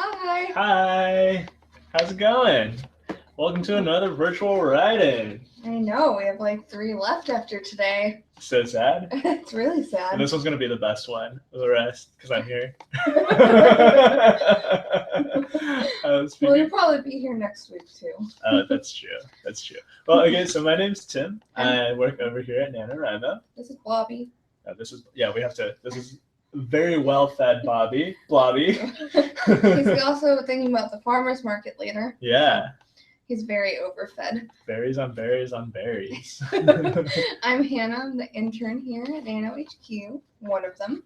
Hi. Hi. How's it going? Welcome to another virtual write-in. I know, we have like 3 left after today. So sad. It's really sad. And this one's going to be the best one of the rest because I'm here. Well, you'll probably be here next week too. That's true. That's true. Well, okay, so my name's Tim. I work over here at NaNoWriMo. This is Blobby. This is very well-fed Blobby. He's also thinking about the farmer's market later. Yeah. He's very overfed. Berries on berries on berries. I'm Hannah. I'm the intern here at NaNoHQ, one of them.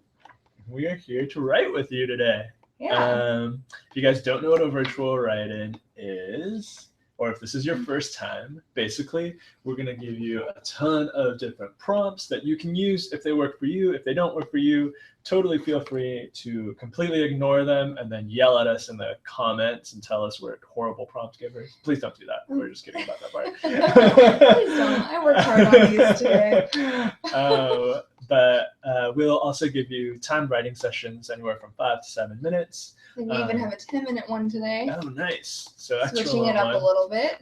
We are here to write with you today. Yeah. If you guys don't know what a virtual write-in is, or if this is your first time, basically, we're going to give you a ton of different prompts that you can use if they work for you. If they don't work for you, totally feel free to completely ignore them and then yell at us in the comments and tell us we're horrible prompt givers. Please don't do that. We're just kidding about that part. Please don't. I worked hard on these today. But we'll also give you timed writing sessions anywhere from 5 to 7 minutes. And we even have a 10-minute one today. Oh, nice. So switching it up a little bit.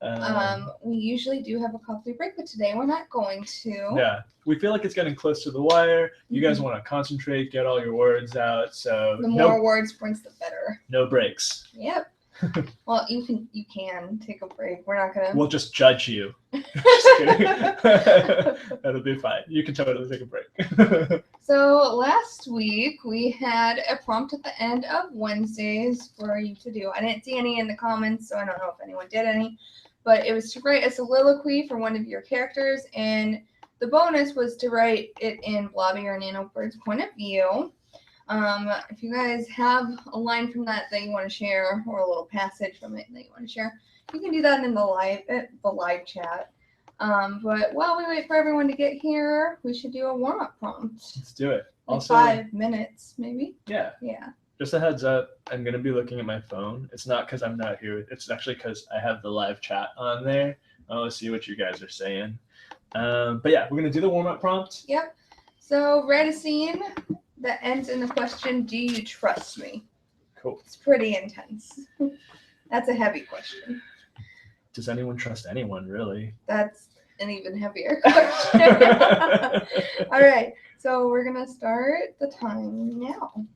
Um, we usually do have a coffee break, but today we're not going to. Yeah, we feel like it's getting close to the wire. You guys want to concentrate, get all your words out. So the more words prints, the better. No breaks. Yep. Well, you can take a break. We're not gonna. We'll just judge you. Just kidding. That'll be fine. You can totally take a break. So last week we had a prompt at the end of Wednesdays for you to do. I didn't see any in the comments, so I don't know if anyone did any. But it was to write a soliloquy for one of your characters, and the bonus was to write it in Blobby or NaNoBird's point of view. If you guys have a line from that you want to share, or a little passage from it that you want to share, you can do that in the live chat. But while we wait for everyone to get here, we should do a warm-up prompt. Let's do it. Like also, 5 minutes, maybe. Yeah. Just a heads up, I'm going to be looking at my phone. It's not because I'm not here. It's actually because I have the live chat on there. I want to see what you guys are saying. But yeah, we're going to do the warm-up prompt. Yep. So write a scene that ends in the question, do you trust me? Cool. It's pretty intense. That's a heavy question. Does anyone trust anyone, really? That's an even heavier question. All right. So we're going to start the time now.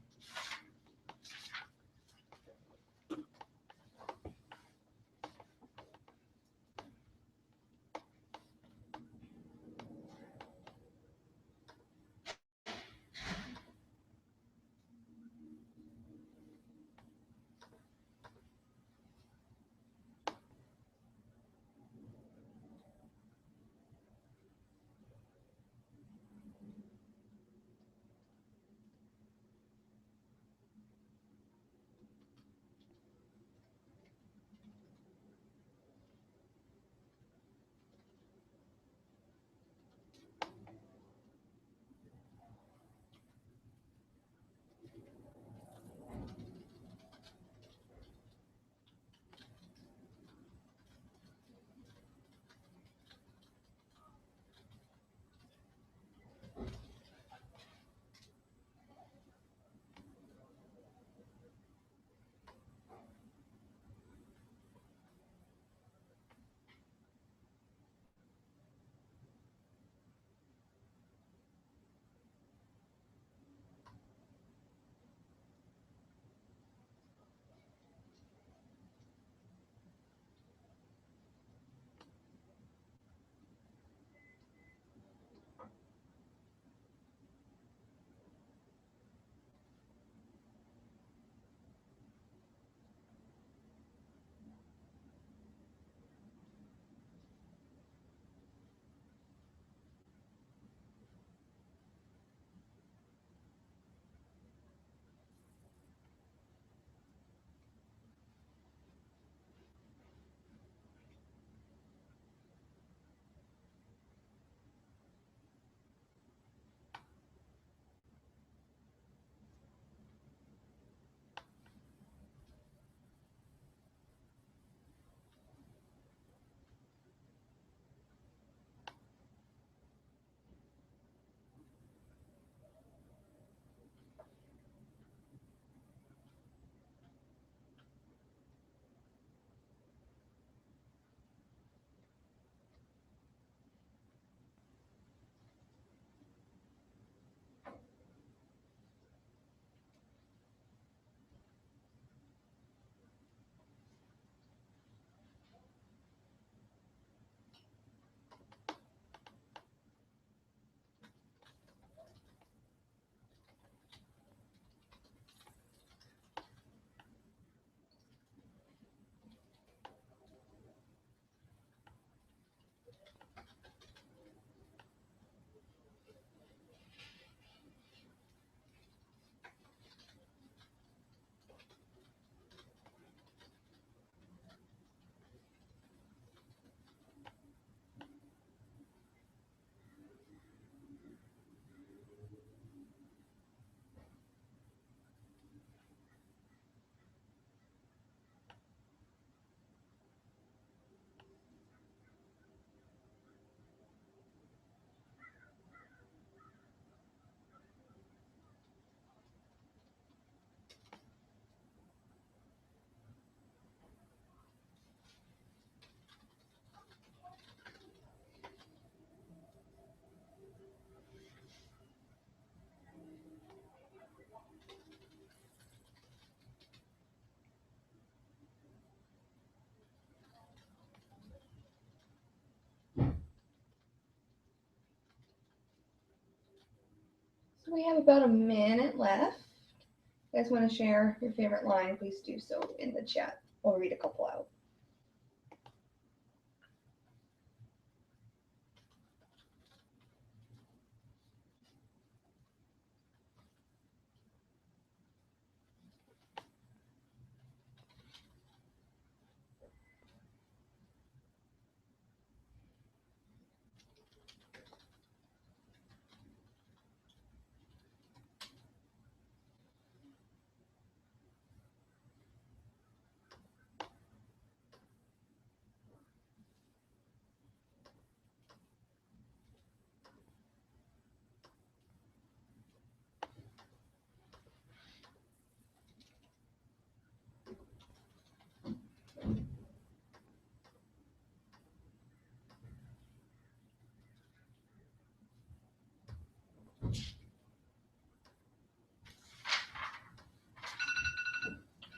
We have about a minute left. If you guys want to share your favorite line, please do so in the chat. We'll read a couple out.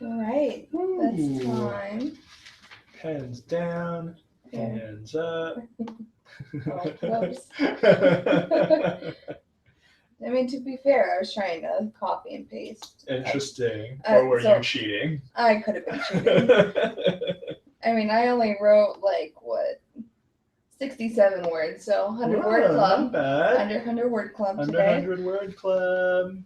All right, that's time. Pens down, hands up. Oh, whoops. I mean, to be fair, I was trying to copy and paste. Interesting. Or were you cheating? I could have been cheating. I mean, I only wrote like, what, 67 words, so 100 word club. Not bad. Under 100 word club Under today. 100 word club.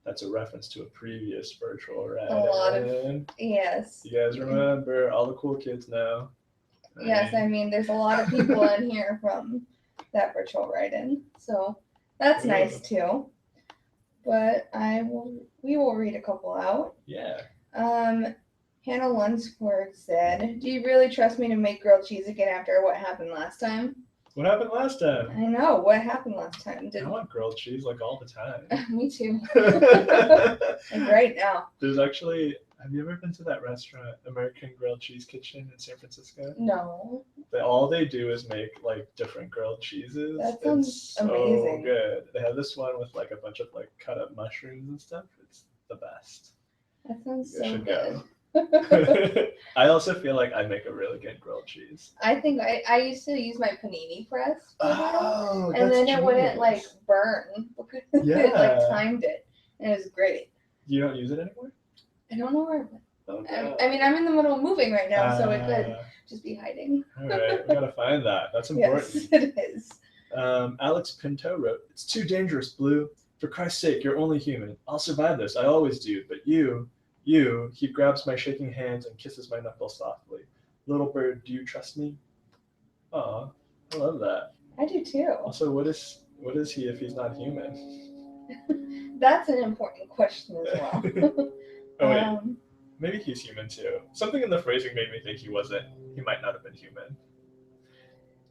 That's a reference to a previous virtual ride. A lot of, yes. You guys remember, all the cool kids know. Yes, I mean, there's a lot of people in here from that virtual write-in, so that's nice too. But we will read a couple out. Yeah. Hannah Lunsford said, "Do you really trust me to make grilled cheese again after what happened last time?" What happened last time? I know. What happened last time? I want grilled cheese like all the time. Me too. Like right now. There's actually, have you ever been to that restaurant, American Grilled Cheese Kitchen in San Francisco? No. All they do is make like different grilled cheeses. That sounds So amazing. good. They have this one with like a bunch of like cut up mushrooms and stuff. It's the best. That sounds You so should good. go. I also feel like I make a really good grilled cheese. I think I used to use my panini press for Oh, that, and then genius. it wouldn't like burn because it like timed it, and it was great. You don't use it anymore? I don't know where it went. Okay. I mean, I'm in the middle of moving right now, so it could just be hiding. All right, we gotta find that. That's important. Yes, it is. Alex Pinto wrote, "It's too dangerous, Blue. For Christ's sake, you're only human. I'll survive this. I always do. But you, he grabs my shaking hands and kisses my knuckles softly. Little bird, do you trust me?" Aw, I love that. I do too. Also, what is he if he's not human? That's an important question as well. Oh, wait. Maybe he's human too. Something in the phrasing made me think he might not have been human.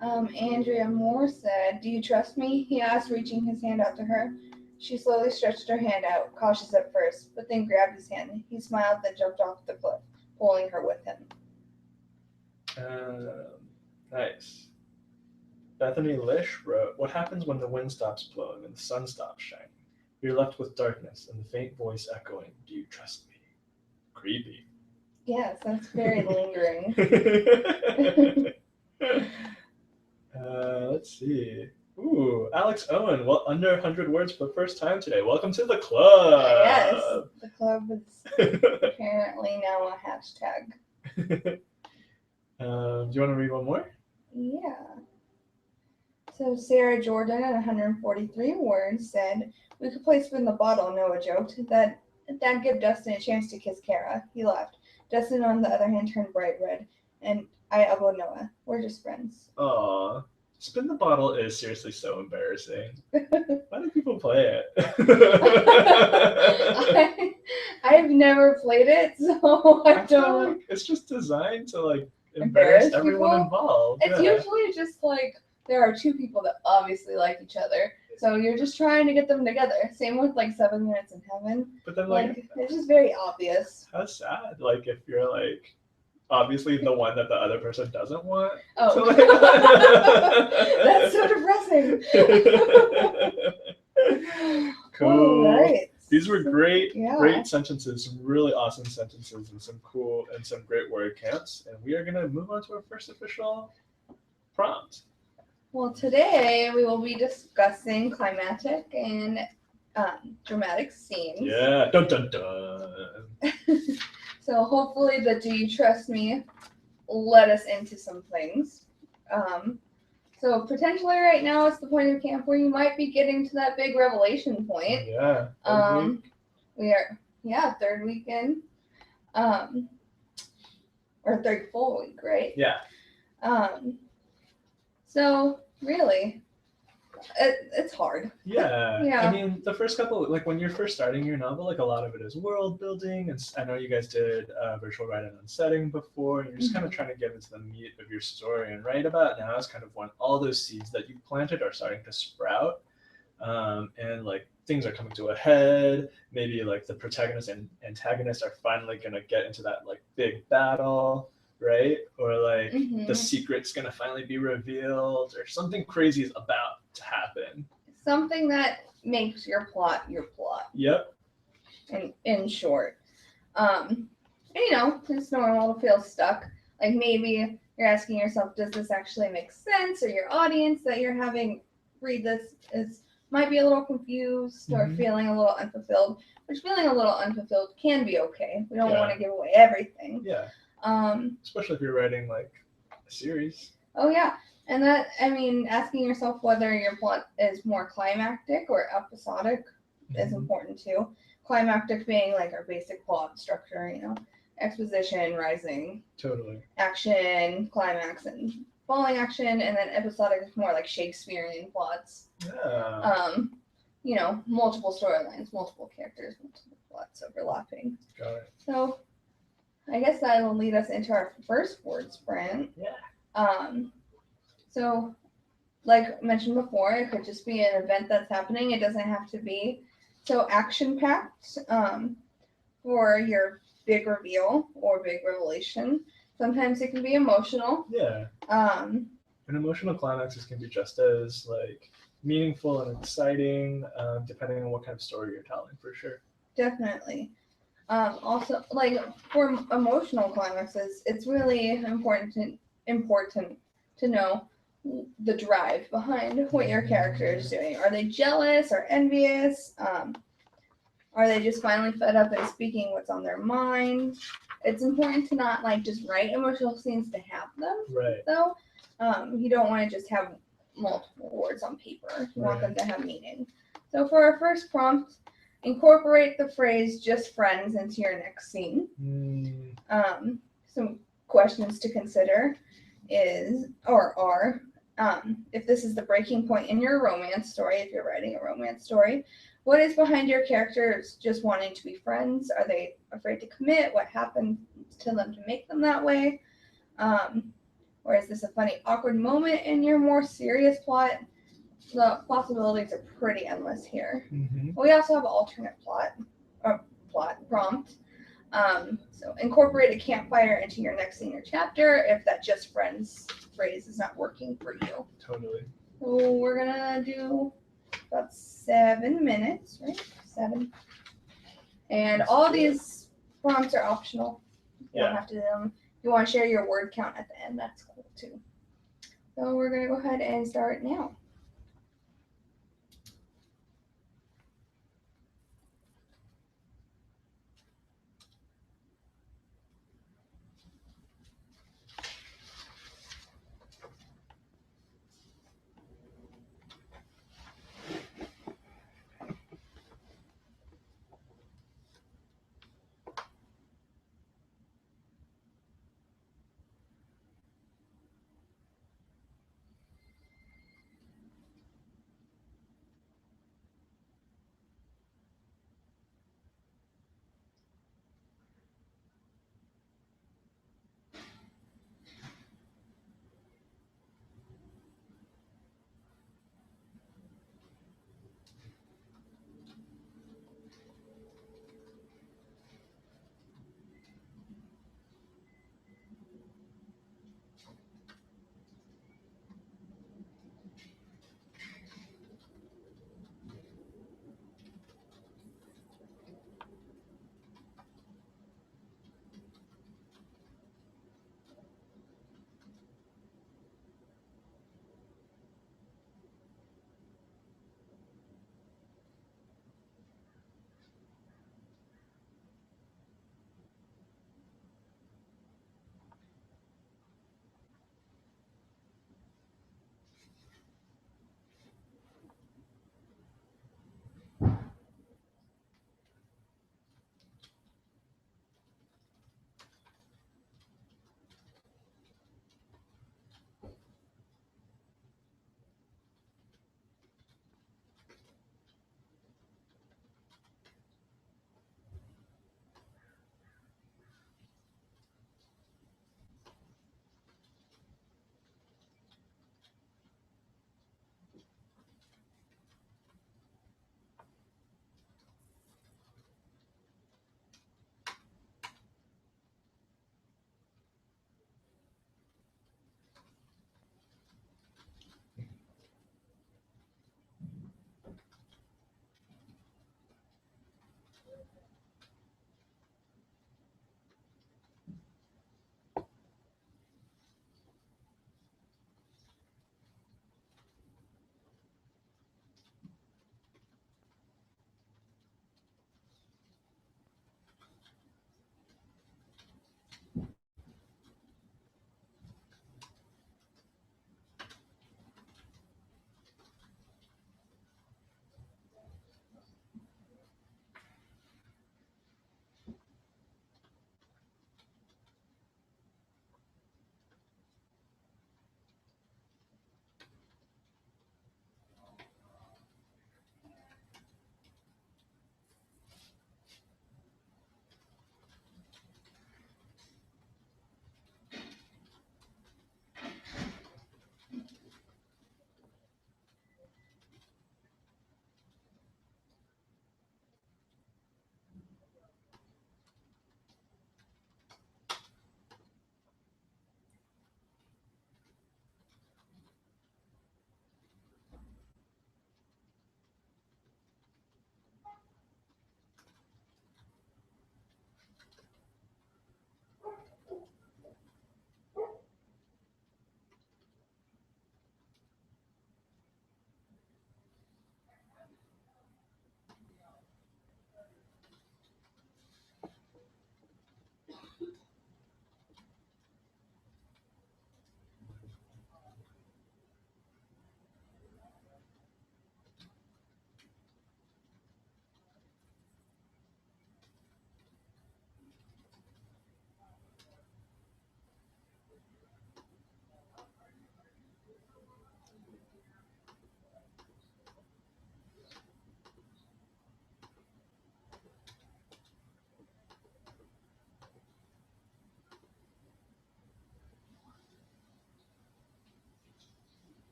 Andrea Moore said, "Do you trust me?" he asked, reaching his hand out to her. She slowly stretched her hand out, cautious at first, but then grabbed his hand. He smiled, then jumped off the cliff, pulling her with him. Nice. Bethany Lish wrote, "What happens when the wind stops blowing and the sun stops shining? You're left with darkness and the faint voice echoing, 'Do you trust me?'" Creepy. Yes, that's very lingering. Let's see. Ooh, Alex Owen. Well, under 100 words for the first time today. Welcome to the club. Yes, the club is apparently now a hashtag. Do you want to read one more? Yeah. So Sarah Jordan at 143 words said, "We could play spin the bottle," Noah joked. That'd give Dustin a chance to kiss Kara. He laughed. Dustin, on the other hand, turned bright red, and I elbowed Noah. "We're just friends." Aw. Spin the bottle is seriously so embarrassing. Why do people play it? I've never played it, so I don't. Like it's just designed to like embarrass everyone people? involved. It's usually just like there are two people that obviously like each other, so you're just trying to get them together. Same with like 7 Minutes in Heaven. But then like it's just very obvious. How sad. Like if you're like obviously the one that the other person doesn't want. Oh, so, like... that's so depressing. Cool. All right. These were great sentences, some really awesome sentences, and some great word counts. And we are gonna move on to our first official prompt. Well, today we will be discussing climactic and dramatic scenes. Yeah, dun dun dun. So hopefully the Do You Trust Me led us into some things. So potentially right now it's the point of camp where you might be getting to that big revelation point. Yeah. We are third weekend. Or third full week, right? Yeah. So really, it's hard. Yeah. Yeah. I mean, the first couple, like when you're first starting your novel, like a lot of it is world building. And I know you guys did virtual writing on setting before, and you're just kind of trying to get into the meat of your story. And right about now is kind of when all those seeds that you planted are starting to sprout. And like things are coming to a head. Maybe like the protagonist and antagonist are finally gonna get into that like big battle, right? Or like the secret's gonna finally be revealed, or something crazy is about to happen. Something that makes your plot your plot. Yep. In short, and, you know, it's normal to feel stuck. Like maybe you're asking yourself, does this actually make sense? Or your audience that you're having read this might be a little confused or feeling a little unfulfilled, which feeling a little unfulfilled can be okay. We don't want to give away everything. Yeah. Especially if you're writing like a series. Oh yeah. And that, I mean, asking yourself whether your plot is more climactic or episodic is important too. Climactic being like our basic plot structure, you know, exposition, rising, totally, action, climax, and falling action, and then episodic is more like Shakespearean plots. Yeah. You know, multiple storylines, multiple characters, multiple plots overlapping. Got it. So I guess that will lead us into our first word sprint. Yeah. So like mentioned before, it could just be an event that's happening. It doesn't have to be so action-packed for your big reveal or big revelation. Sometimes it can be emotional. Yeah. And emotional climaxes can be just as like meaningful and exciting, depending on what kind of story you're telling, for sure. Definitely. Also, like for emotional climaxes, it's really important to know the drive behind what your character is doing. Are they jealous or envious? Are they just finally fed up and speaking what's on their mind? It's important to not like just write emotional scenes to have them. Right. Though, you don't want to just have multiple words on paper. You want them to have meaning. So for our first prompt, incorporate the phrase "just friends" into your next scene. Some questions to consider are if this is the breaking point in your romance story, if you're writing a romance story, what is behind your characters just wanting to be friends? Are they afraid to commit? What happened to them to make them that way? Or is this a funny, awkward moment in your more serious plot? The possibilities are pretty endless here. We also have an alternate plot prompt. So incorporate a campfire into your next scene or chapter if that "just friends" phrase is not working for you. Totally. So we're gonna do about 7 minutes, right? 7. And all these prompts are optional. You don't have to do them. If you want to share your word count at the end, that's cool too. So we're gonna go ahead and start now.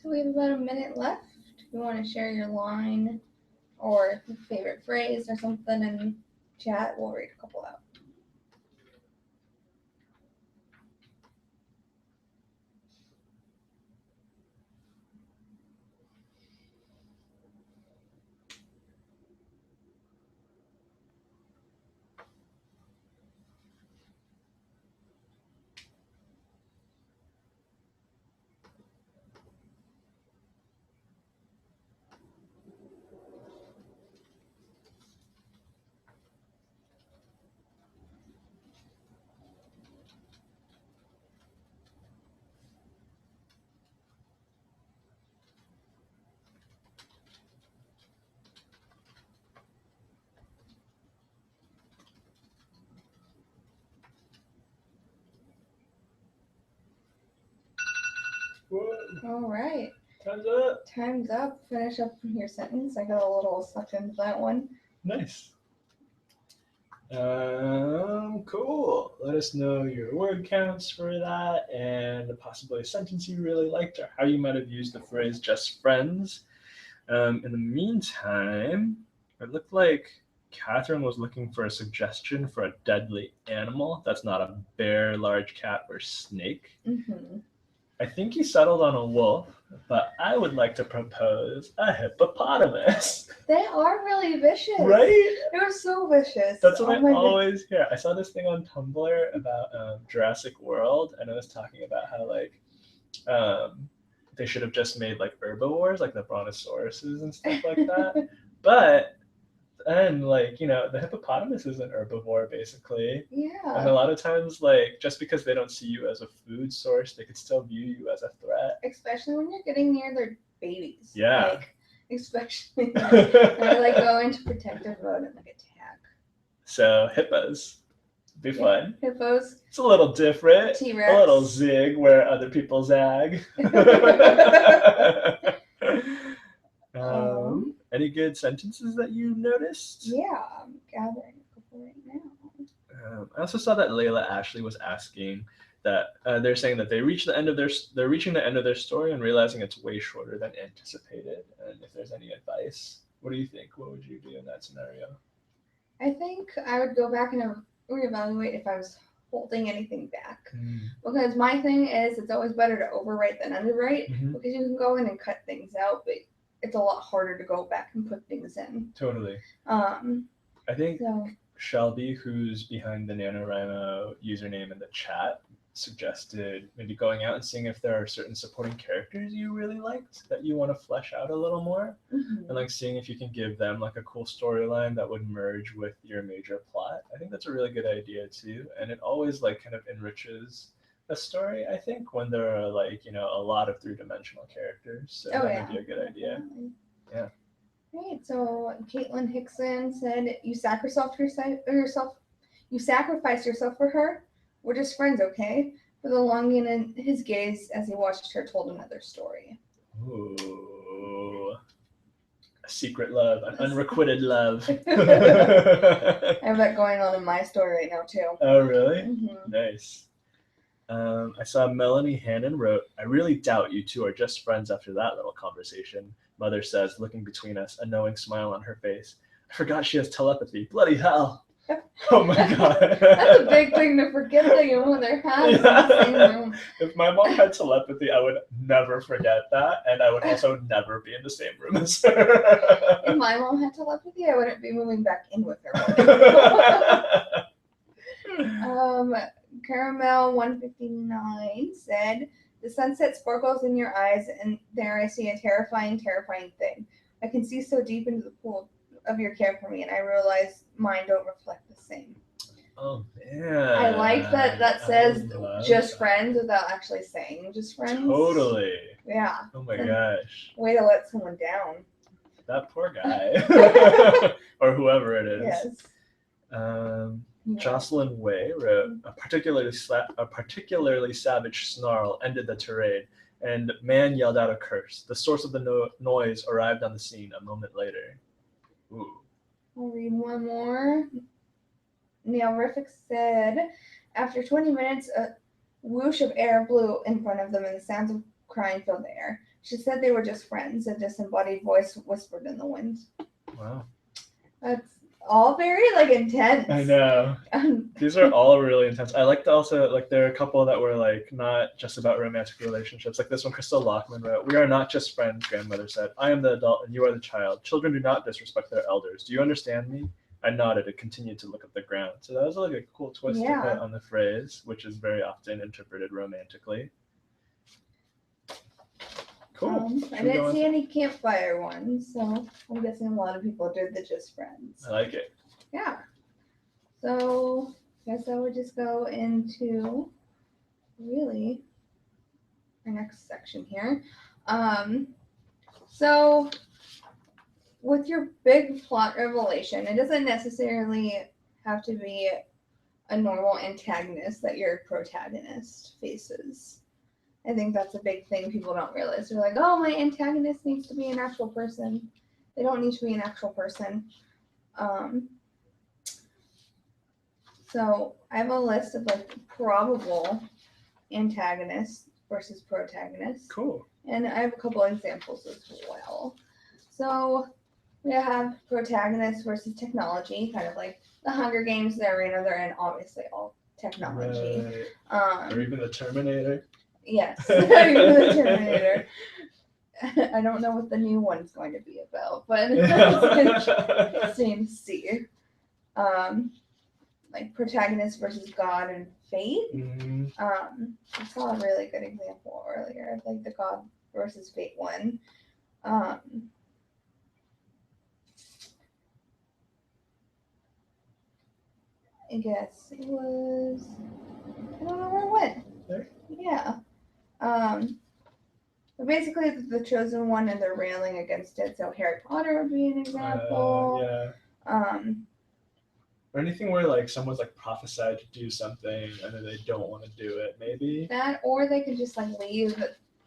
So we have about a minute left. If you want to share your line or your favorite phrase or something in chat, we'll read a couple out. All right. Time's up. Time's up. Finish up your sentence. I got a little sucked into that one. Nice. Cool. Let us know your word counts for that and possibly a sentence you really liked or how you might have used the phrase just friends. In the meantime, it looked like Catherine was looking for a suggestion for a deadly animal that's not a bear, large cat, or snake. Mm-hmm. I think he settled on a wolf, but I would like to propose a hippopotamus. They are really vicious. Right? They're so vicious. That's what I always hear. I saw this thing on Tumblr about Jurassic World, and it was talking about how they should have just made like herbivores, like the brontosauruses and stuff like that. But then the hippopotamus is an herbivore basically. Yeah. And a lot of times, just because they don't see you as a food source, they could still view you as a threat. Especially when you're getting near their babies. Yeah. Especially they go into protective mode and attack. So hippos. Be fun. Hippos. It's a little different. T-Rex. A little zig where other people zag. Any good sentences that you noticed? Yeah, I'm gathering a couple right now. I also saw that Layla Ashley was asking that they're saying that they're reaching the end of their story and realizing it's way shorter than anticipated. And if there's any advice, what do you think? What would you do in that scenario? I think I would go back and reevaluate if I was holding anything back. Because my thing is it's always better to overwrite than underwrite because you can go in and cut things out, but it's a lot harder to go back and put things in. Totally. I think Shelby, who's behind the NaNoWriMo username in the chat, suggested maybe going out and seeing if there are certain supporting characters you really liked that you want to flesh out a little more, and seeing if you can give them a cool storyline that would merge with your major plot. I think that's a really good idea too, and it always kind of enriches a story, I think, when there are a lot of three-dimensional characters. So that would be a good idea. Yeah. Right. So Caitlin Hickson said, "You sacrificed yourself for her. We're just friends, okay?" With a longing in his gaze as he watched her told another story. Ooh. A secret love, an unrequited love. I have that going on in my story right now too. Oh, really? Nice. I saw Melanie Hannon wrote, "I really doubt you two are just friends after that little conversation," Mother says, looking between us, a knowing smile on her face. "I forgot she has telepathy. Bloody hell." Oh my god. That's a big thing to forget that your mother has in the same room. If my mom had telepathy, I would never forget that, and I would also never be in the same room as her. If my mom had telepathy, I wouldn't be moving back in with her. Caramel 159 said, "The sunset sparkles in your eyes, and there I see a terrifying, terrifying thing. I can see so deep into the pool of your care for me, and I realize mine don't reflect the same." Oh man. I like that says just friends without actually saying just friends. Totally. Yeah. Oh my gosh. Way to let someone down. That poor guy. Or whoever it is. Yes. Jocelyn Way wrote, a particularly savage snarl ended the tirade, and man yelled out a curse. The source of the noise arrived on the scene a moment later. Ooh. I'll read one more. NaNoWriMo said, "After 20 minutes, a whoosh of air blew in front of them and the sounds of crying filled the air. She said they were just friends, a disembodied voice whispered in the wind. Wow. That's all very like intense. I know. These are all really intense. I liked also like there are a couple that were like not just about romantic relationships. Like this one, Crystal Lockman wrote, "We are not just friends," grandmother said. "I am the adult and you are the child. Children do not disrespect their elders. Do you understand me?" I nodded and continued to look at the ground. So that was like a cool twist to put on the phrase, which is very often interpreted romantically. Cool. I didn't see any campfire ones, so I'm guessing a lot of people did the just friends. I like it. Yeah. So I guess I would just go into really our next section here. So with your big plot revelation, it doesn't necessarily have to be a normal antagonist that your protagonist faces. I think that's a big thing people don't realize. They're like, oh, my antagonist needs to be an actual person. They don't need to be an actual person. So I have a list of like probable antagonists versus protagonists. Cool. And I have a couple examples as well. So we have protagonist versus technology, kind of like the Hunger Games they're in obviously all technology. Right. Or even the Terminator. Yes, even the Terminator. I don't know what the new one's going to be about, but it's interesting to see. Like protagonist versus God and fate. Mm-hmm. I saw a really good example earlier of like the God versus fate one. I guess it was. I don't know where it went. There? Yeah. But basically, the chosen one, and they're railing against it. So Harry Potter would be an example. Yeah. Or anything where like someone's like prophesied to do something and then they don't want to do it, maybe. That, or they could just like leave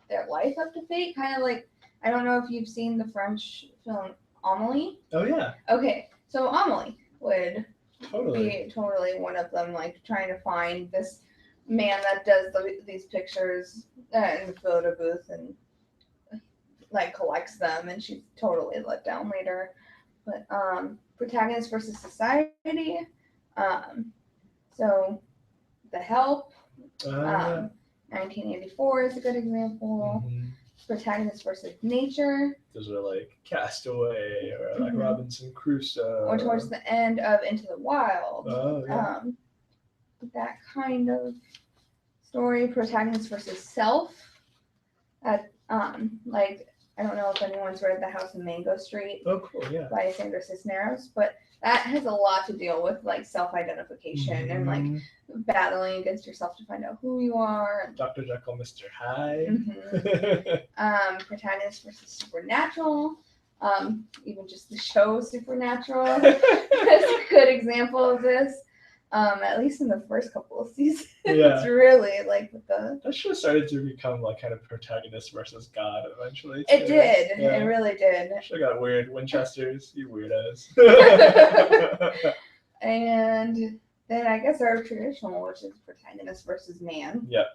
their life up to fate, kind of like, I don't know if you've seen the French film Amélie. Oh yeah. Okay, so Amélie would Totally. be totally one of them, like trying to find this man that does these pictures in the photo booth and like collects them, and she's totally let down later. But protagonist versus society. So The Help. 1984 is a good example. Mm-hmm. Protagonist versus nature. Those are like Castaway or like Robinson Crusoe. Or towards the end of Into the Wild. Oh, yeah. That kind of story. Protagonist versus self. Like, I don't know if anyone's read The House on Mango Street. Oh, cool, yeah. By Sandra Cisneros, but that has a lot to deal with like self-identification and like battling against yourself to find out who you are. Dr. Jekyll, Mr. Hyde. Protagonist versus supernatural. Even just the show Supernatural is a good example of this. At least in the first couple of seasons. Yeah. It's really like the. That show started to become like kind of protagonist versus God eventually. It did. Yeah. It really did. Show got weird. Winchesters, you weirdos. And then I guess our traditional, which is protagonist versus man. Yep.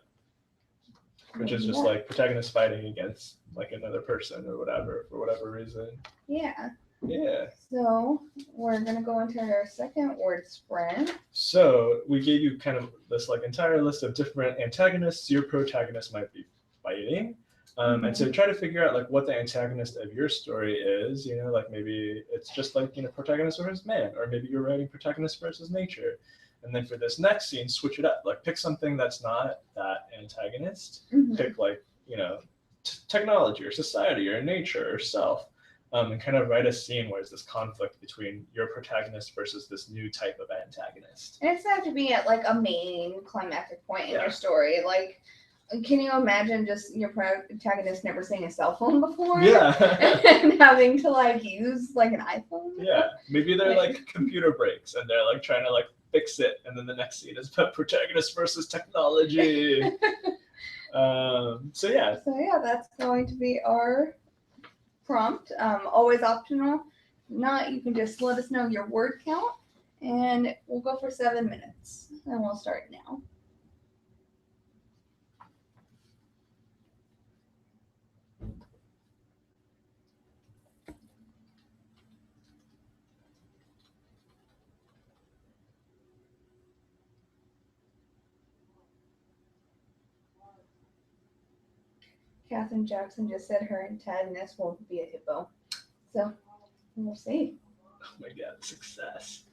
Which is just like protagonist fighting against like another person or whatever for whatever reason. Yeah. Yeah. So we're gonna go into our second word sprint. So we gave you kind of this like entire list of different antagonists your protagonist might be fighting. And so try to figure out like what the antagonist of your story is, you know, like maybe it's just like, you know, protagonist versus man, or maybe you're writing protagonist versus nature. And then for this next scene, switch it up, like pick something that's not that antagonist, pick like, you know, technology or society or nature or self, and kind of write a scene where there's this conflict between your protagonist versus this new type of antagonist. And it's not to be at like a main climactic point in your story, like. Can you imagine just your protagonist never seeing a cell phone before? Yeah. And having to like use like an iPhone? Yeah. Maybe they're like computer breaks and they're like trying to like fix it. And then the next scene is about protagonist versus technology. So yeah, that's going to be our prompt. Always optional. If not, you can just let us know your word count and we'll go for 7 minutes. And we'll start now. Catherine Jackson just said her antagonist won't be a hippo. So we'll see. Oh my god, success.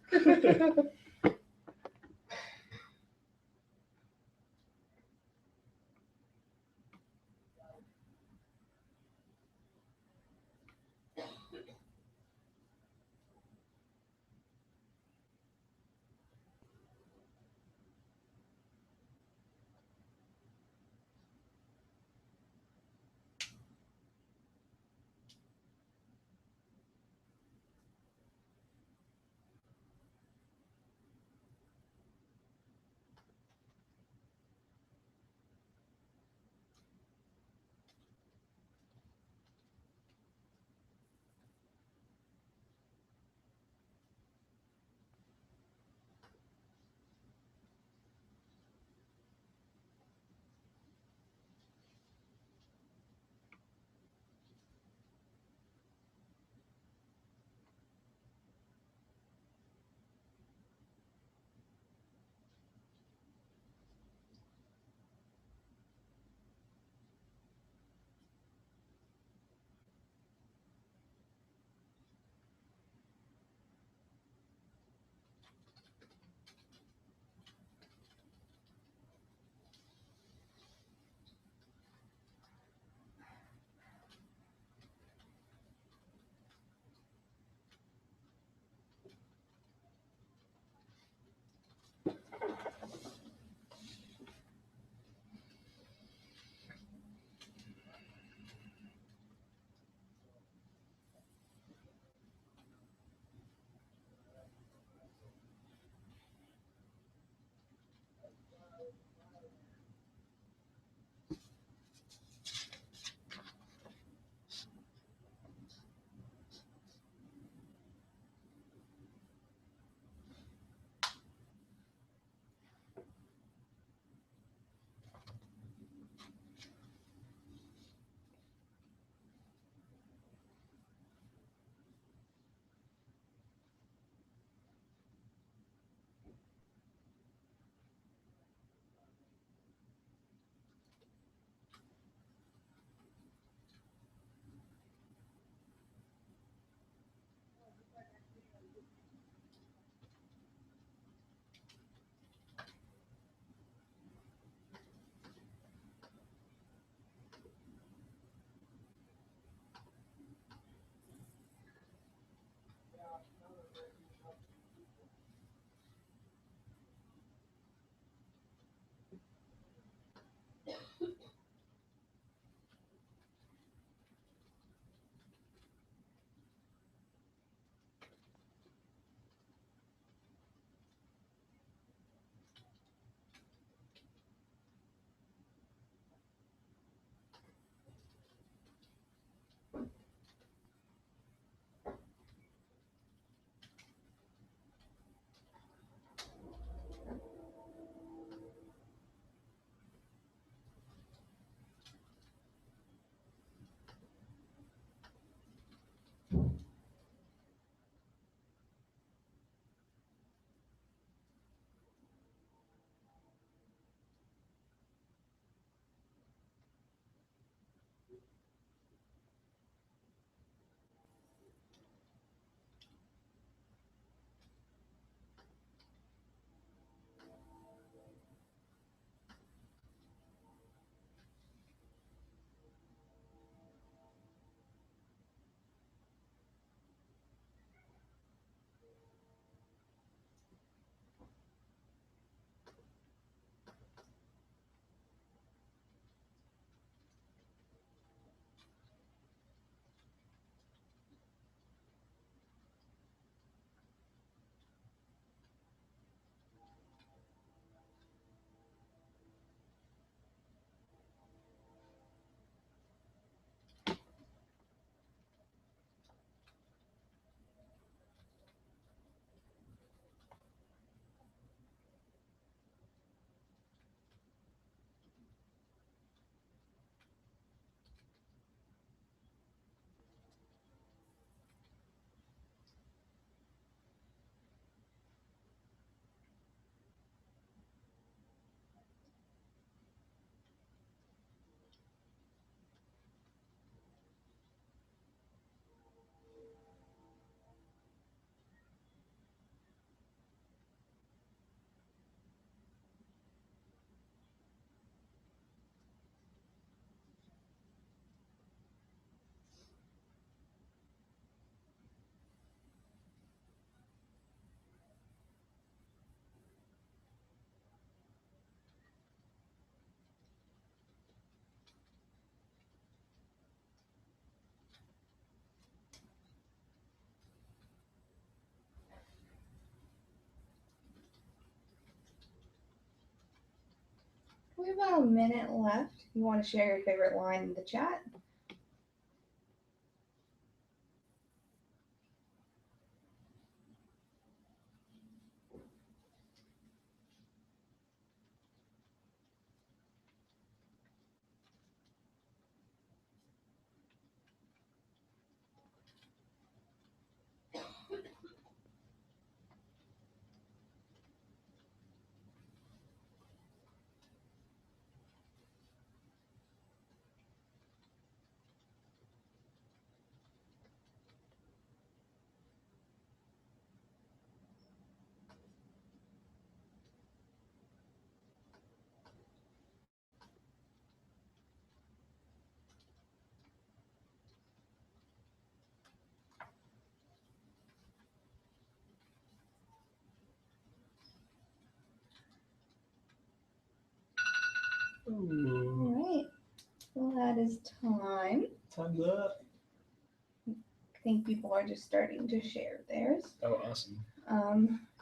We have about a minute left. You want to share your favorite line in the chat? Ooh. All right. Well, that is time. Time's up. I think people are just starting to share theirs. Oh, awesome. How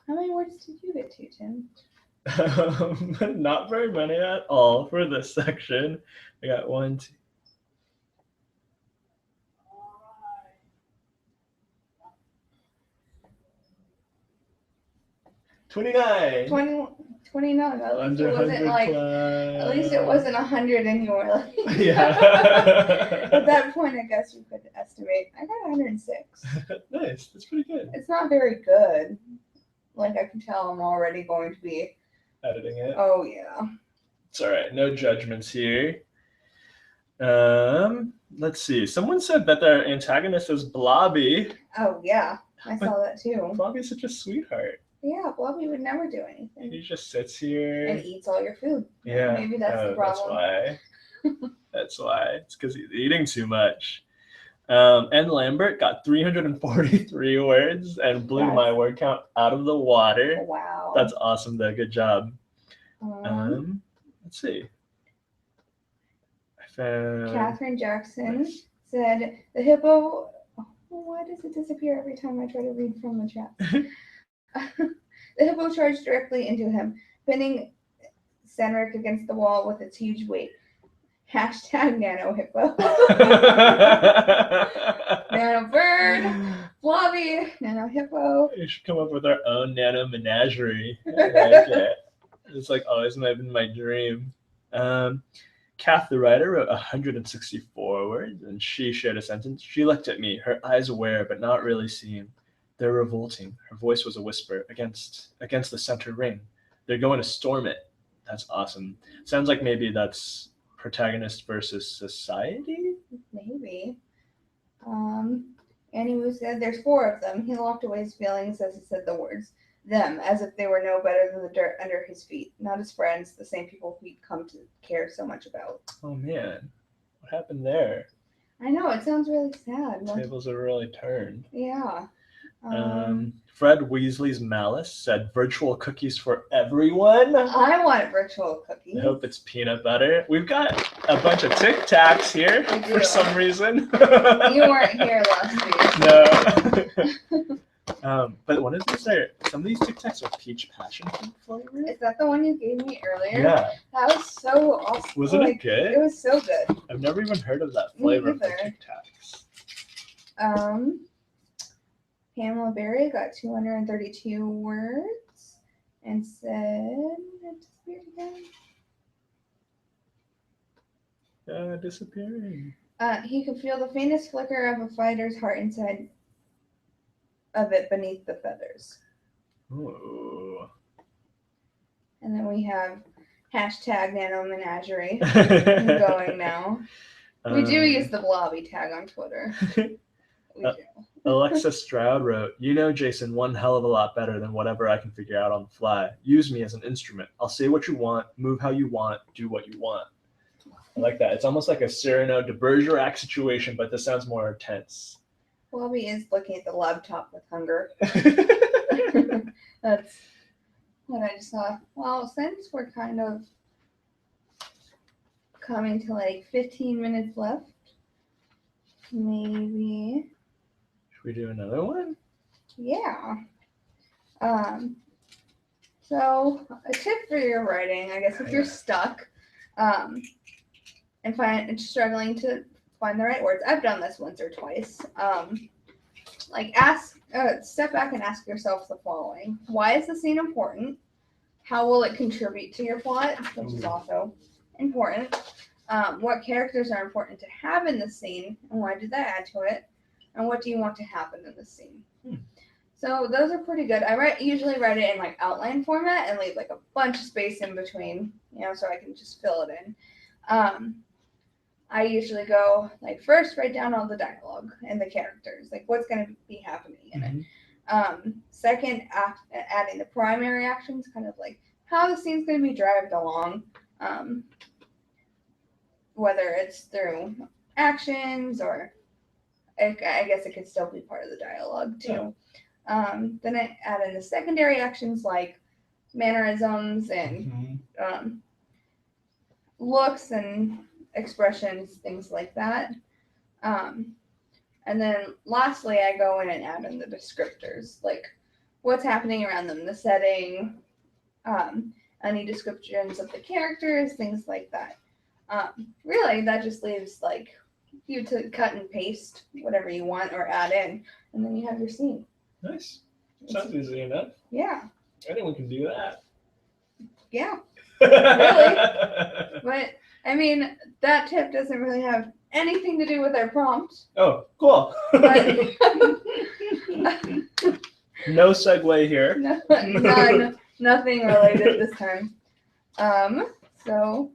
many words did you get to, Tim? Not very many at all for this section. I got 1, 2. 29. 29. At least it wasn't like. Climb. At least it wasn't 100, and you were like. Yeah. At that point, I guess you could estimate. I got 106. Nice. That's pretty good. It's not very good. Like I can tell, I'm already going to be Editing it. Oh yeah. It's all right. No judgments here. Let's see. Someone said that their antagonist is Blobby. Oh yeah. I saw that too. Blobby's such a sweetheart. Yeah, Blobby would never do anything. He just sits here and eats all your food. Yeah. Maybe that's the problem. That's why. That's why. It's because he's eating too much. And Lambert got 343 words and blew my word count out of the water. Wow. That's awesome, though. Good job. Let's see. I found Catherine Jackson said the hippo. Why does it disappear every time I try to read from the chat? The hippo charged directly into him, pinning Senric against the wall with its huge weight. Hashtag NaNoHippo. NaNoBird, Blobby, NaNoHippo. We should come up with our own nano menagerie. I like it. It's like always been my dream. Kath, the writer, wrote 164 words, and she shared a sentence. She looked at me, her eyes aware but not really seen. They're revolting. Her voice was a whisper against the center ring. They're going to storm it. That's awesome. Sounds like maybe that's protagonist versus society? Maybe. Annie said there's 4 of them. He locked away his feelings as he said the words. Them, as if they were no better than the dirt under his feet. Not his friends, the same people he'd come to care so much about. Oh man. What happened there? I know, it sounds really sad. Tables are really turned. Yeah. Fred Weasley's Malice said virtual cookies for everyone. I want virtual cookies. I hope it's peanut butter. We've got a bunch of Tic Tacs here for some reason. You weren't here last week. No. But one of these some of these Tic Tacs are peach passion fruit flavor. Is that the one you gave me earlier? Yeah. That was so awesome. Wasn't it good? It was so good. I've never even heard of that flavor of the Tic Tacs. Pamela Berry got 232 words and said, it disappeared again. Disappearing. He could feel the faintest flicker of a fighter's heart inside of it beneath the feathers. Ooh. And then we have hashtag NaNoMenagerie going now. We do use the Blobby tag on Twitter. We do. Alexa Stroud wrote, "You know Jason one hell of a lot better than whatever I can figure out on the fly. Use me as an instrument. I'll say what you want, move how you want, do what you want." I like that. It's almost like a Cyrano de Bergerac situation, but this sounds more intense. Blobby is looking at the laptop with hunger. That's what I just thought. Well, since we're kind of coming to like 15 minutes left, maybe. Should we do another one? Yeah. So a tip for your writing, I guess, if you're stuck, and struggling to find the right words. I've done this once or twice. Step back and ask yourself the following: why is the scene important? How will it contribute to your plot, which is also important? What characters are important to have in the scene, and why did that add to it? And what do you want to happen in the scene? So those are pretty good. I usually write it in like outline format and leave like a bunch of space in between, so I can just fill it in. I usually go like first write down all the dialogue and the characters, like what's going to be happening in it. Second, adding the primary actions, kind of like how the scene's going to be dragged along, whether it's through actions or I guess it could still be part of the dialogue too. Then I add in the secondary actions like mannerisms and looks and expressions, things like that. And then lastly, I go in and add in the descriptors, like what's happening around them, the setting, any descriptions of the characters, things like that. Really, that just leaves like you to cut and paste whatever you want or add in, and then you have your scene. Nice. Sounds easy enough. Yeah. Anyone can do that. Yeah. Really? But I mean, that tip doesn't really have anything to do with our prompt. Oh, cool. But no segue here. None. Nothing related this time. So,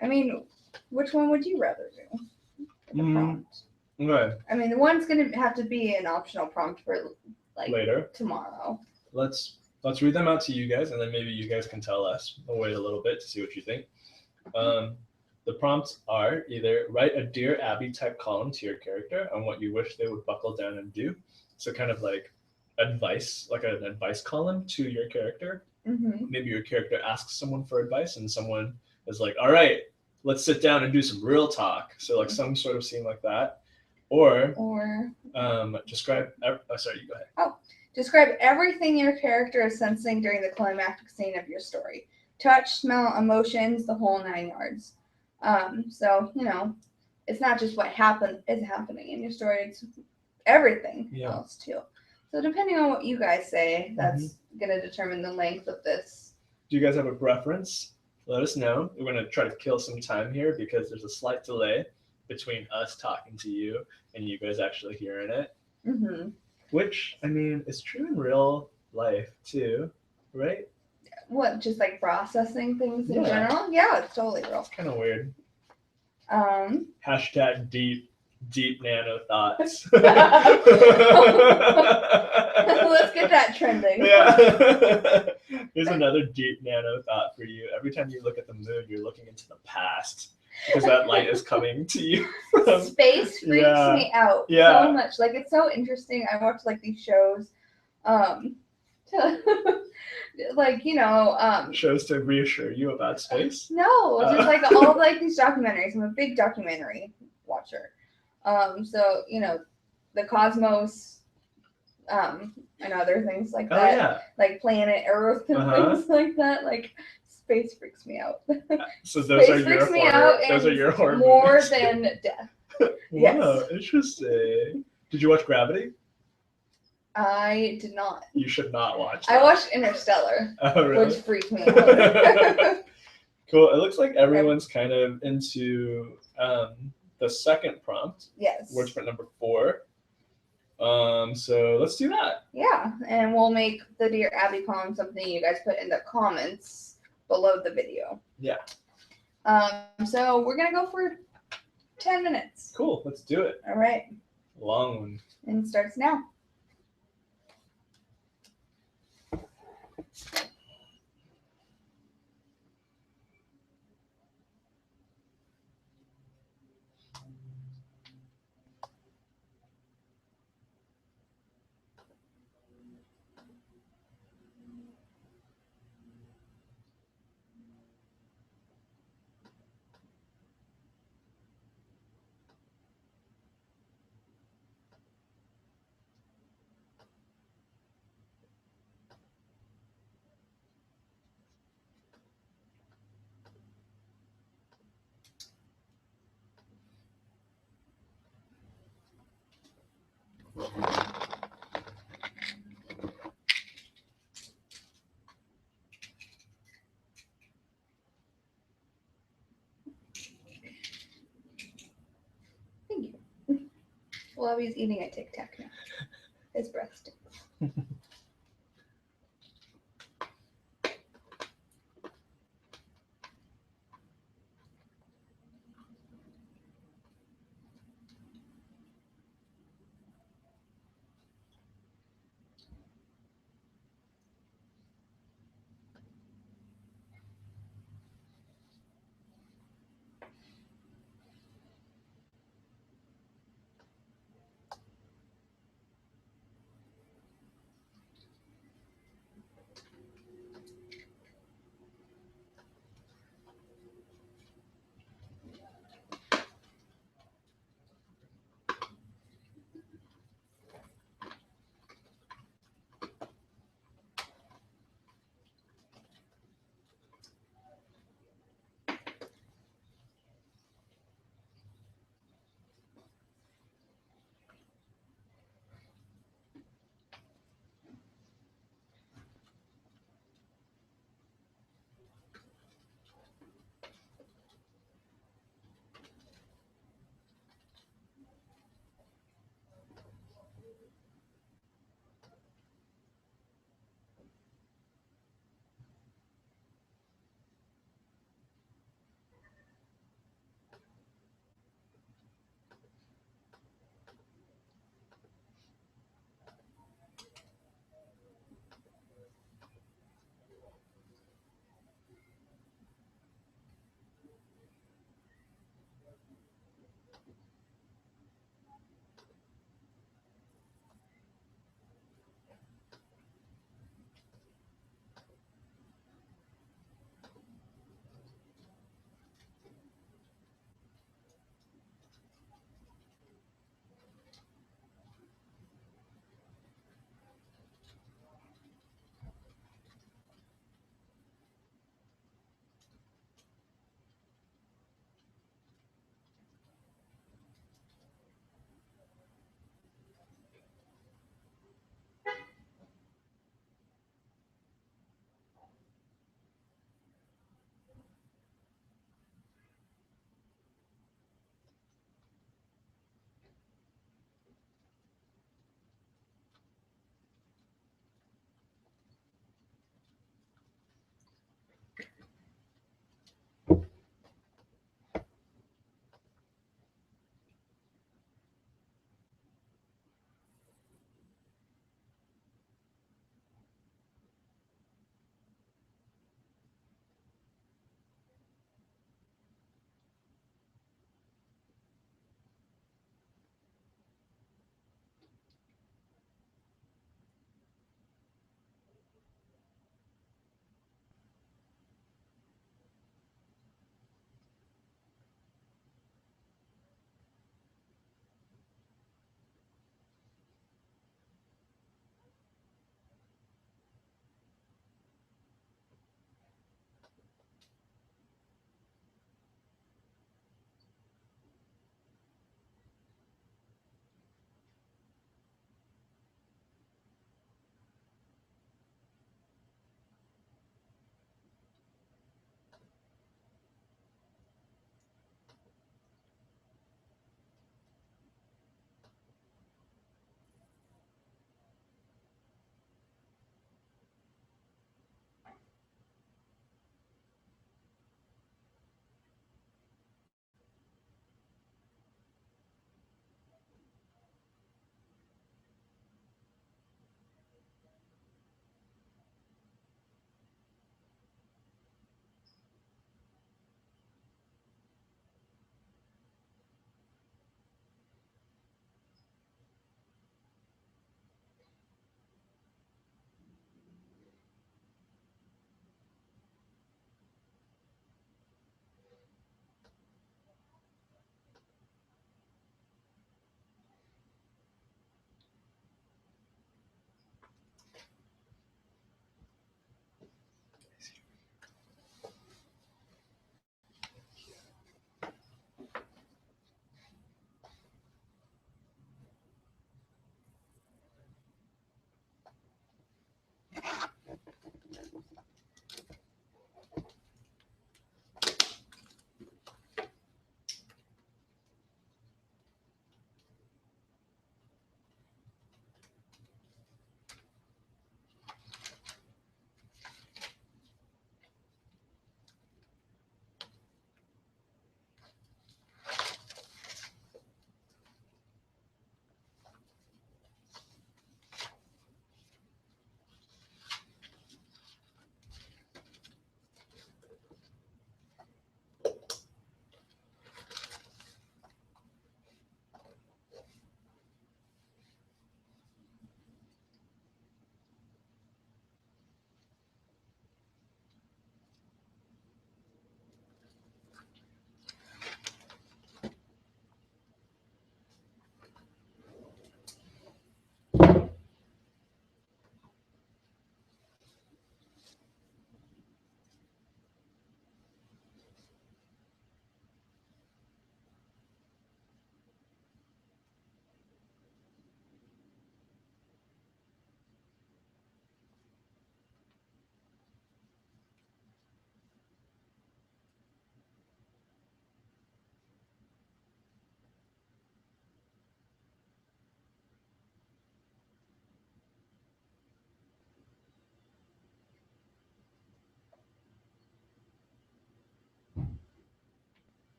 I mean, which one would you rather do? The prompt. Okay. I mean, the one's going to have to be an optional prompt for like later tomorrow. Let's read them out to you guys, and then maybe you guys can tell us. I'll wait a little bit to see what you think. The prompts are either write a Dear Abby type column to your character on what you wish they would buckle down and do. So kind of like advice, like an advice column to your character. Maybe your character asks someone for advice and someone is like, all right, let's sit down and do some real talk. So like some sort of scene like that. Or describe, sorry, you go ahead. Oh, describe everything your character is sensing during the climactic scene of your story. Touch, smell, emotions, the whole 9 yards. So, it's not just what is happening in your story, it's everything else too. So depending on what you guys say, that's going to determine the length of this. Do you guys have a preference? Let us know. We're going to try to kill some time here because there's a slight delay between us talking to you and you guys actually hearing it. Which, I mean, is true in real life too, right? What, just like processing things in general? Yeah, it's totally real. It's kind of weird. Hashtag deep nano thoughts. Let's get that trending. Yeah. Here's another deep nano thought for you. Every time you look at the moon, you're looking into the past because that light is coming to you from space freaks me out so much. Like, it's so interesting. I watch like these shows shows to reassure you about space. No, just like all like these documentaries. I'm a big documentary watcher. So the cosmos, and other things like that, like planet Earth and things like that. Like, space freaks me out. So those are your horror. Those are your horror more movies. Than death. Wow, interesting. Did you watch Gravity? I did not. You should not watch that. I watched Interstellar, really? Which freaked me out. Cool. It looks like everyone's kind of into the second prompt. Yes. Word print number 4. So let's do that. Yeah, and we'll make the Dear Abby column something you guys put in the comments below the video. Yeah. So we're gonna go for 10 minutes. Cool. Let's do it. All right. Long one. And it starts now. Thank you. Well, he's eating a Tic Tac now. His breath stinks.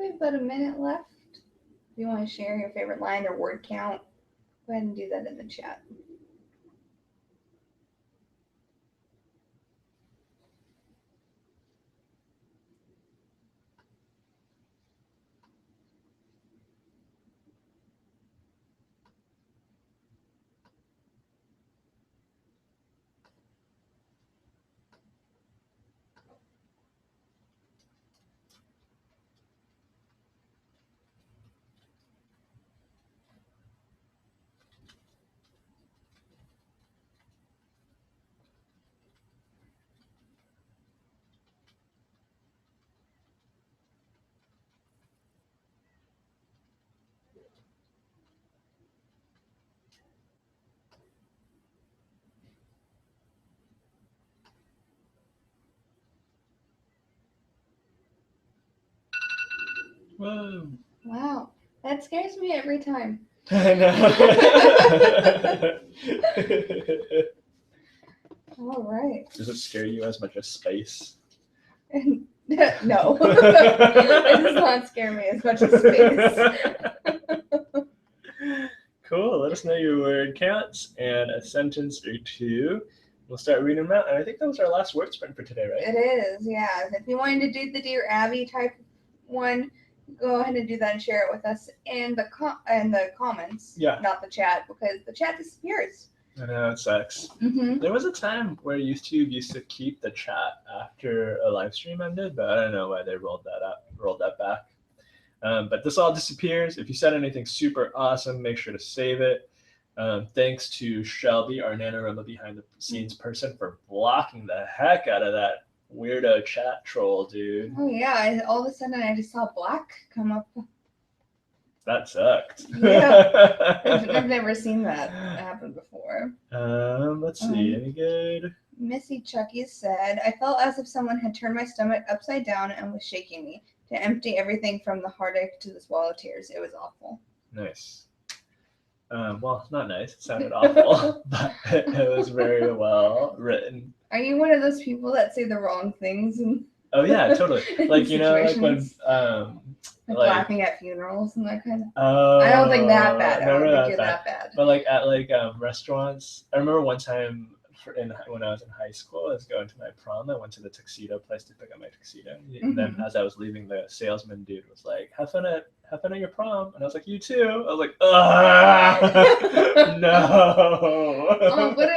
We have about a minute left. If you want to share your favorite line or word count, go ahead and do that in the chat. Whoa. Wow, that scares me every time. I know. All right. Does it scare you as much as space? No, it does not scare me as much as space. Cool. Let us know your word counts and a sentence or two. We'll start reading them out. And I think that was our last word sprint for today, right? It is, yeah. If you wanted to do the Dear Abby type one, go ahead and do that and share it with us in the comments. Yeah. Not the chat, because the chat disappears. I know, it sucks. Mm-hmm. There was a time where YouTube used to keep the chat after a live stream ended, but I don't know why they rolled that back. But this all disappears. If you said anything super awesome, make sure to save it. Thanks to Shelby, our NaNoWriMo behind the scenes person, for blocking the heck out of that weirdo chat troll, dude. Oh yeah, all of a sudden I just saw black come up. That sucked. Yeah. I've never seen that happen before. Let's see, any good? Missy Chucky said, I felt as if someone had turned my stomach upside down and was shaking me to empty everything from the heartache to the swallow tears. It was awful. Nice. Well, not nice. It sounded awful, but it was very well written. Are you one of those people that say the wrong things? Oh yeah, totally. Like, you know, like when like laughing at funerals and that kind of. Oh, I don't think that bad. I don't think that you're bad. that bad. But like at restaurants, I remember one time when I was in high school, I was going to my prom. I went to the tuxedo place to pick up my tuxedo, and then as I was leaving, the salesman dude was like, "Have fun at your prom," and I was like, "You too." I was like, no. Oh, but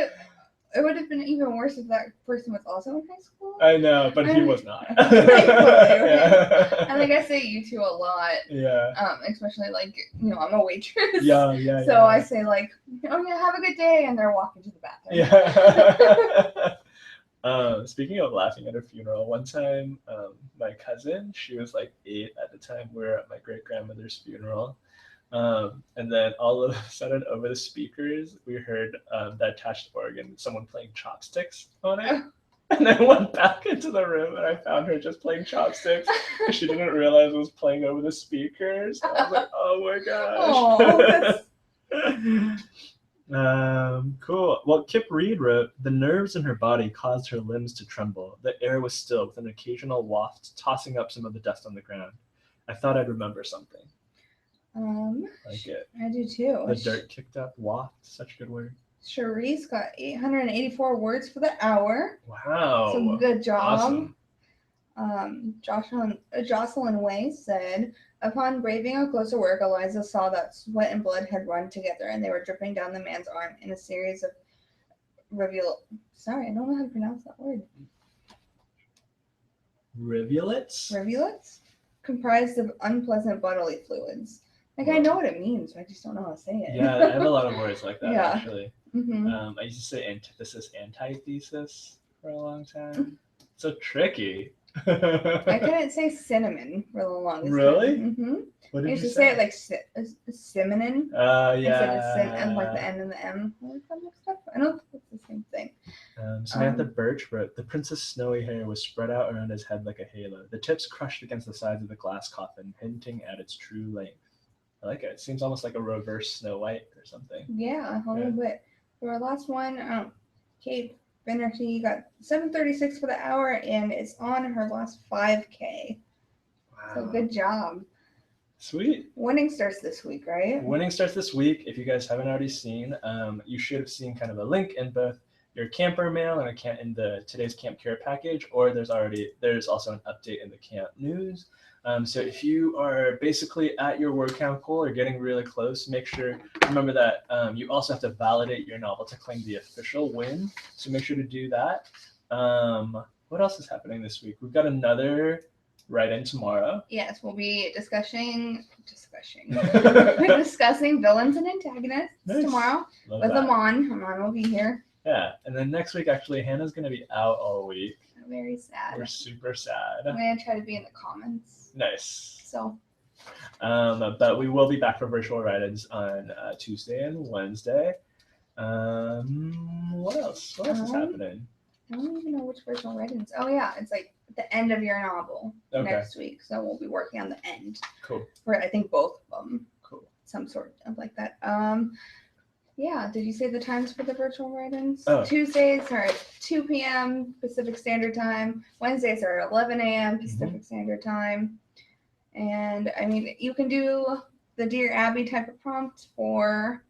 it would have been even worse if that person was also in high school. I know, but he was not. Yeah. And like I say you two a lot. Yeah. Especially like, you know, I'm a waitress. Yeah. So I say like, oh yeah, have a good day, and they're walking to the bathroom. Yeah. Speaking of laughing at a funeral, one time my cousin, she was like 8 at the time, we were at my great grandmother's funeral. And then all of a sudden over the speakers, we heard the attached organ, someone playing chopsticks on it. And I went back into the room and I found her just playing chopsticks. She didn't realize it was playing over the speakers. I was like, oh my gosh. Cool. Well, Kip Reed wrote, the nerves in her body caused her limbs to tremble. The air was still with an occasional waft tossing up some of the dust on the ground. I thought I'd remember something. Like it. I do too. The dirt kicked up, waft, such a good word. Charisse got 884 words for the hour. Wow. So good job. Awesome. Jocelyn Way said, upon braving a closer work, Eliza saw that sweat and blood had run together and they were dripping down the man's arm in a series of Sorry, I don't know how to pronounce that word. Rivulets? Rivulets? Comprised of unpleasant bodily fluids. Like, I know what it means, but I just don't know how to say it. Yeah, I have a lot of words like that, actually. Mm-hmm. I used to say antithesis, antithesis for a long time. So tricky. I couldn't say cinnamon for the longest really? time. Mm-hmm. What did I used to say it like cinnamon. Yeah. Instead of and like the N and the M. I don't think it's the same thing. Samantha Birch wrote, the prince's snowy hair was spread out around his head like a halo. The tips crushed against the sides of the glass coffin, hinting at its true length. I like it. It seems almost like a reverse Snow White or something. Yeah, a little bit. For our last one, Kate Bennerty got 7:36 for the hour, and it's on her last 5K. Wow. So good job. Sweet. Winning starts this week, right? Winning starts this week. If you guys haven't already seen, you should have seen kind of a link in both your camper mail and in the today's camp care package, or there's also an update in the camp news. So if you are basically at your word count goal or getting really close, remember that you also have to validate your novel to claim the official win. So make sure to do that. What else is happening this week? We've got another write-in tomorrow. Yes, we'll be discussing villains and antagonists tomorrow with Amon. Amon will be here. Yeah, and then next week, actually, Hannah's going to be out all week. Very sad. We're super sad. I'm going to try to be in the comments. Nice. So. But we will be back for virtual write-ins on Tuesday and Wednesday. What else? What else is happening? I don't even know which virtual write-ins. Oh, yeah, it's like the end of your novel next week. So we'll be working on the end. Cool. For, I think, both of them. Cool. Some sort of like that. Yeah, did you say the times for the virtual write-ins? Oh. Tuesdays are at 2 p.m. Pacific Standard Time. Wednesdays are at 11 a.m. Pacific Standard Time. And, I mean, you can do the Dear Abby type of prompt for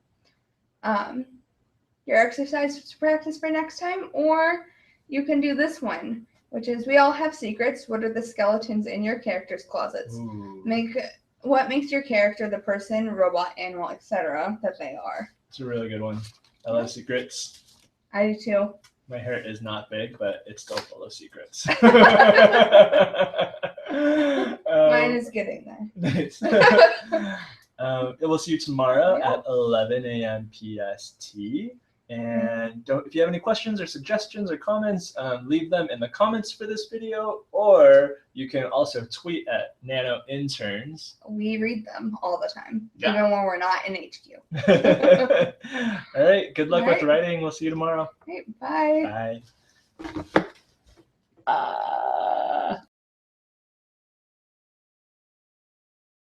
your exercise to practice for next time, or you can do this one, which is we all have secrets. What are the skeletons in your character's closets? Ooh. What makes your character the person, robot, animal, etc. that they are? It's a really good one. I love secrets. I do too. My hair is not big, but it's still full of secrets. Mine is getting there. Nice. We'll see you tomorrow at 11 a.m. PST. And if you have any questions or suggestions or comments, leave them in the comments for this video, or you can also tweet at NaNoInterns. We read them all the time, even when we're not in HQ. All right. Good luck with writing. We'll see you tomorrow. Bye. Bye.